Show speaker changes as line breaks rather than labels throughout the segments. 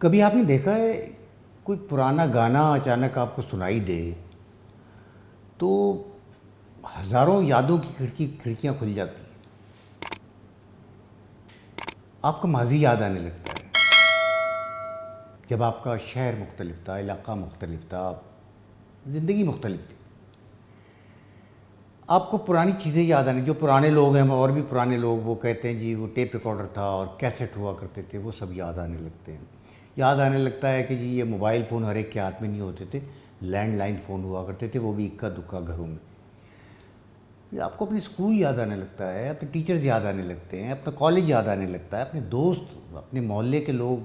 کبھی آپ نے دیکھا ہے کوئی پرانا گانا اچانک آپ کو سنائی دے تو ہزاروں یادوں کی کھڑکیاں کھل جاتی ہیں، آپ کا ماضی یاد آنے لگتا ہے، جب آپ کا شہر مختلف تھا، علاقہ مختلف تھا، زندگی مختلف تھی، آپ کو پرانی چیزیں یاد آنے، جو پرانے لوگ ہیں اور بھی پرانے لوگ وہ کہتے ہیں جی وہ ٹیپ ریکارڈر تھا اور کیسٹ ہوا کرتے تھے، وہ سب یاد آنے لگتے ہیں۔ یاد آنے لگتا ہے کہ جی یہ موبائل فون ہر ایک کے ہاتھ میں نہیں ہوتے تھے، لینڈ لائن فون ہوا کرتے تھے، وہ بھی اکا دکا گھروں میں۔ آپ کو اپنے اسکول یاد آنے لگتا ہے، اپنے ٹیچرز یاد آنے لگتے ہیں، اپنا کالج یاد آنے لگتا ہے، اپنے دوست، اپنے محلے کے لوگ،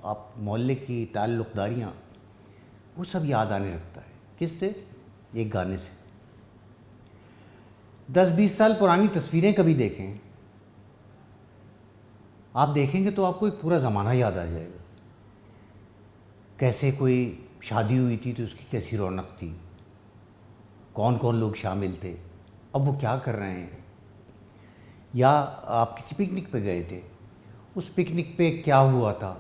آپ محلے کی تعلق داریاں، وہ سب یاد آنے لگتا ہے۔ کس سے؟ ایک گانے سے۔ 10-20 سال پرانی تصویریں کبھی دیکھیں، آپ دیکھیں گے تو آپ کو ایک پورا زمانہ یاد آ جائے گا۔ کیسے کوئی شادی ہوئی تھی تو اس کی کیسی رونق تھی، کون کون لوگ شامل تھے، اب وہ کیا کر رہے ہیں، یا آپ کسی پکنک پہ گئے تھے، اس پکنک پہ کیا ہوا تھا،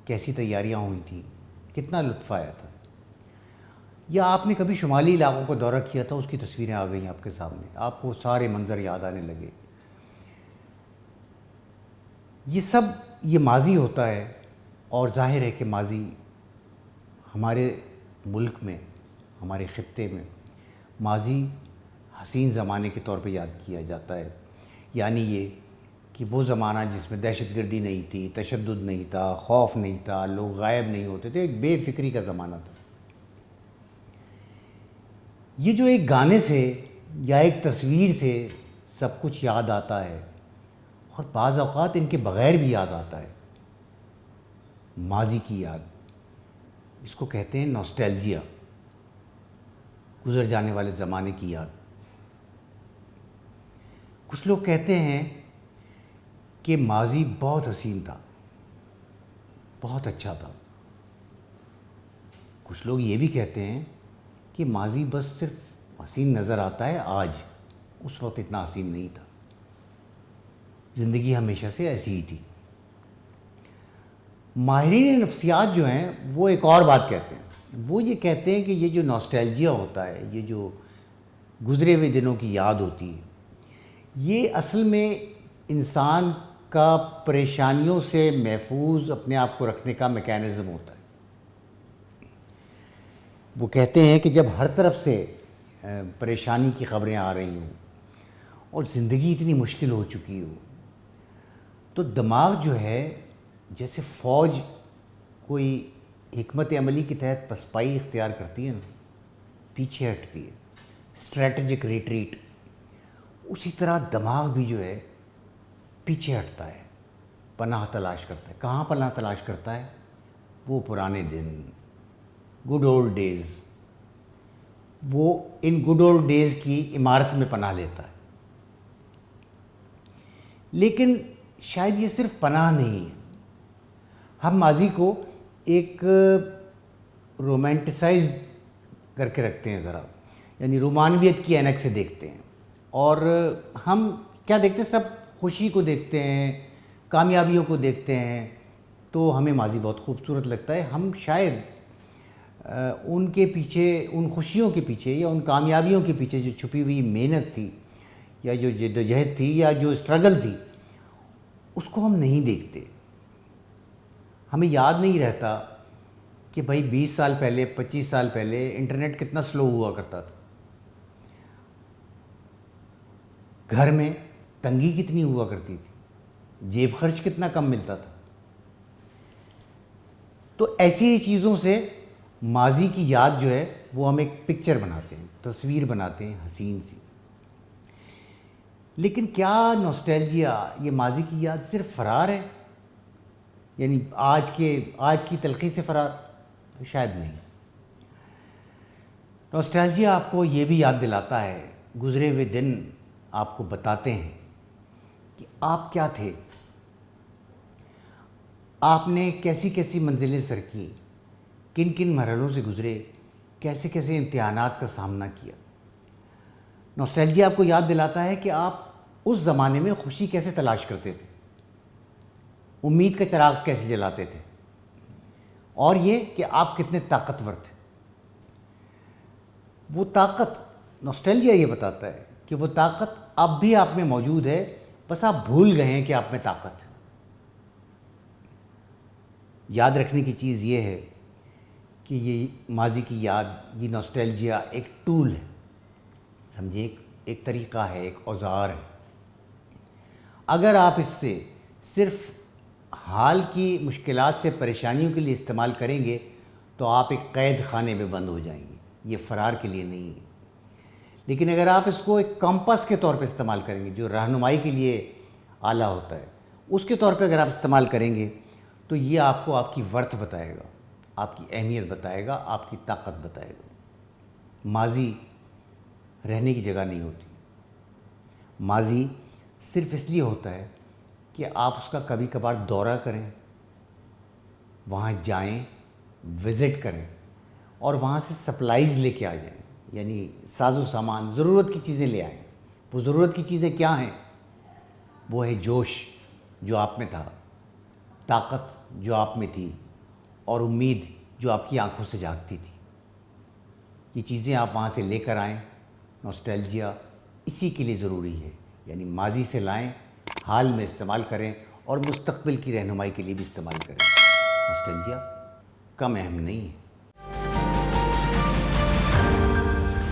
کیسی تیاریاں ہوئی تھیں، کتنا لطف آیا تھا، یا آپ نے کبھی شمالی علاقوں کو دورہ کیا تھا، اس کی تصویریں آ گئیں آپ کے سامنے، آپ کو سارے منظر یاد آنے لگے۔ یہ ماضی ہوتا ہے، اور ظاہر ہے کہ ماضی ہمارے ملک میں، ہمارے خطے میں ماضی حسین زمانے کے طور پہ یاد کیا جاتا ہے، یعنی یہ کہ وہ زمانہ جس میں دہشت گردی نہیں تھی، تشدد نہیں تھا، خوف نہیں تھا، لوگ غائب نہیں ہوتے تھے، ایک بے فکری کا زمانہ تھا۔ یہ جو ایک گانے سے یا ایک تصویر سے سب کچھ یاد آتا ہے، اور بعض اوقات ان کے بغیر بھی یاد آتا ہے، ماضی کی یاد، اس کو کہتے ہیں نوسٹیلجیا، گزر جانے والے زمانے کی یاد۔ کچھ لوگ کہتے ہیں کہ ماضی بہت حسین تھا، بہت اچھا تھا۔ کچھ لوگ یہ بھی کہتے ہیں کہ ماضی بس صرف حسین نظر آتا ہے آج، اس وقت اتنا حسین نہیں تھا، زندگی ہمیشہ سے ایسی ہی تھی۔ ماہرین نفسیات جو ہیں وہ ایک اور بات کہتے ہیں، وہ یہ کہتے ہیں کہ یہ جو نوسٹیلجیا ہوتا ہے، یہ جو گزرے ہوئے دنوں کی یاد ہوتی ہے، یہ اصل میں انسان کا پریشانیوں سے محفوظ اپنے آپ کو رکھنے کا میکینزم ہوتا ہے۔ وہ کہتے ہیں کہ جب ہر طرف سے پریشانی کی خبریں آ رہی ہوں اور زندگی اتنی مشکل ہو چکی ہو، تو دماغ جو ہے جیسے فوج کوئی حکمت عملی کے تحت پسپائی اختیار کرتی ہے نا، پیچھے ہٹتی ہے، اسٹریٹجک ریٹریٹ، اسی طرح دماغ بھی جو ہے پیچھے ہٹتا ہے، پناہ تلاش کرتا ہے۔ کہاں پناہ تلاش کرتا ہے؟ وہ پرانے دن، گڈ اولڈ ڈیز، وہ ان گڈ اولڈ ڈیز کی عمارت میں پناہ لیتا ہے۔ لیکن شاید یہ صرف پناہ نہیں ہے، ہم ماضی کو ایک رومانٹیسائز کر کے رکھتے ہیں ذرا، یعنی رومانویت کی عینک سے دیکھتے ہیں، اور ہم کیا دیکھتے ہیں؟ سب خوشی کو دیکھتے ہیں، کامیابیوں کو دیکھتے ہیں، تو ہمیں ماضی بہت خوبصورت لگتا ہے۔ ہم شاید ان کے پیچھے، ان خوشیوں کے پیچھے یا ان کامیابیوں کے پیچھے جو چھپی ہوئی محنت تھی، یا جو جدوجہد تھی، یا جو اسٹرگل تھی، اس کو ہم نہیں دیکھتے۔ ہمیں یاد نہیں رہتا کہ بھائی 20 سال پہلے، 25 سال پہلے انٹرنیٹ کتنا سلو ہوا کرتا تھا، گھر میں تنگی کتنی ہوا کرتی تھی، جیب خرچ کتنا کم ملتا تھا۔ تو ایسی چیزوں سے ماضی کی یاد جو ہے وہ ہم ایک پکچر بناتے ہیں، تصویر بناتے ہیں حسین سی۔ لیکن کیا نوسٹیلجیا، یہ ماضی کی یاد صرف فرار ہے؟ یعنی آج کی تلخی سے فرار؟ شاید نہیں۔ نوسٹیلجیا آپ کو یہ بھی یاد دلاتا ہے، گزرے ہوئے دن آپ کو بتاتے ہیں کہ آپ کیا تھے، آپ نے کیسی کیسی منزلیں سر کی، کن کن مرحلوں سے گزرے، کیسے کیسے امتحانات کا سامنا کیا۔ نوسٹیلجیا آپ کو یاد دلاتا ہے کہ آپ اس زمانے میں خوشی کیسے تلاش کرتے تھے، امید کا چراغ کیسے جلاتے تھے، اور یہ کہ آپ کتنے طاقتور تھے۔ وہ طاقت، نوسٹیلجیا یہ بتاتا ہے کہ وہ طاقت اب بھی آپ میں موجود ہے، بس آپ بھول گئے ہیں کہ آپ میں طاقت ہے۔ یاد رکھنے کی چیز یہ ہے کہ یہ ماضی کی یاد، یہ نوسٹیلجیا ایک ٹول ہے، سمجھے، ایک طریقہ ہے، ایک اوزار ہے۔ اگر آپ اس سے صرف حال کی مشکلات سے پریشانیوں کے لیے استعمال کریں گے تو آپ ایک قید خانے میں بند ہو جائیں گے، یہ فرار کے لیے نہیں ہے۔ لیکن اگر آپ اس کو ایک کمپس کے طور پہ استعمال کریں گے، جو رہنمائی کے لیے آلہ ہوتا ہے، اس کے طور پہ اگر آپ استعمال کریں گے تو یہ آپ کو آپ کی ورتھ بتائے گا، آپ کی اہمیت بتائے گا، آپ کی طاقت بتائے گا۔ ماضی رہنے کی جگہ نہیں ہوتی، ماضی صرف اس لیے ہوتا ہے کہ آپ اس کا کبھی کبھار دورہ کریں، وہاں جائیں، وزٹ کریں اور وہاں سے سپلائز لے کے آ جائیں، یعنی ساز و سامان، ضرورت کی چیزیں لے آئیں۔ وہ ضرورت کی چیزیں کیا ہیں؟ وہ ہے جوش جو آپ میں تھا، طاقت جو آپ میں تھی، اور امید جو آپ کی آنکھوں سے جھانکتی تھی۔ یہ چیزیں آپ وہاں سے لے کر آئیں۔ نوسٹیلجیا اسی کے لیے ضروری ہے، یعنی ماضی سے لائیں، حال میں استعمال کریں اور مستقبل کی رہنمائی کے لیے بھی استعمال کریں۔ نوسٹیلجیا کم اہم نہیں ہے۔